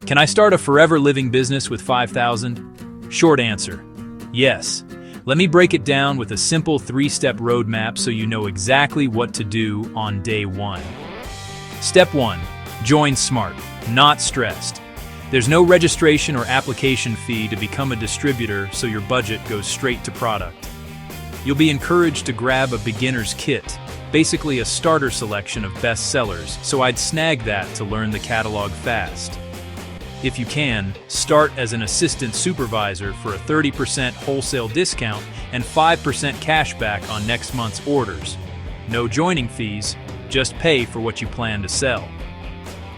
Can I start a forever living business with 5,000? Short answer, yes. Let me break it down with a simple 3-step roadmap so you know exactly what to do on day 1. Step 1. Join smart, not stressed. There's no registration or application fee to become a distributor, so your budget goes straight to product. You'll be encouraged to grab a beginner's kit, basically a starter selection of best sellers, so I'd snag that to learn the catalog fast. If you can, start as an assistant supervisor for a 30% wholesale discount and 5% cash back on next month's orders. No joining fees, just pay for what you plan to sell.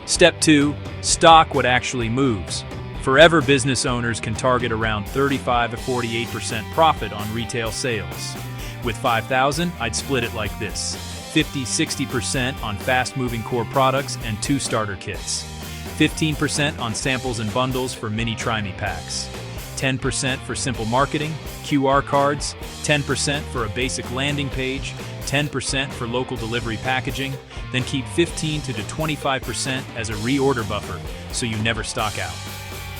Step 2. Stock what actually moves. Forever business owners can target around 35 to 48% profit on retail sales. With 5,000, I'd split it like this: 50-60% on fast-moving core products and 2 starter kits, 15% on samples and bundles for mini Try-Me packs, 10% for simple marketing, QR cards, 10% for a basic landing page, 10% for local delivery packaging, then keep 15 to 25% as a reorder buffer so you never stock out.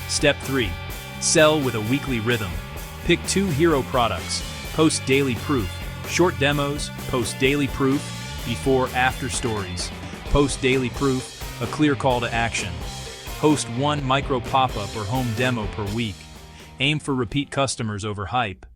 Step 3. Sell with a weekly rhythm. Pick 2 hero products, post daily proof, short demos, post daily proof, before-after stories, post daily proof, a clear call to action. Host 1 micro pop-up or home demo per week. Aim for repeat customers over hype.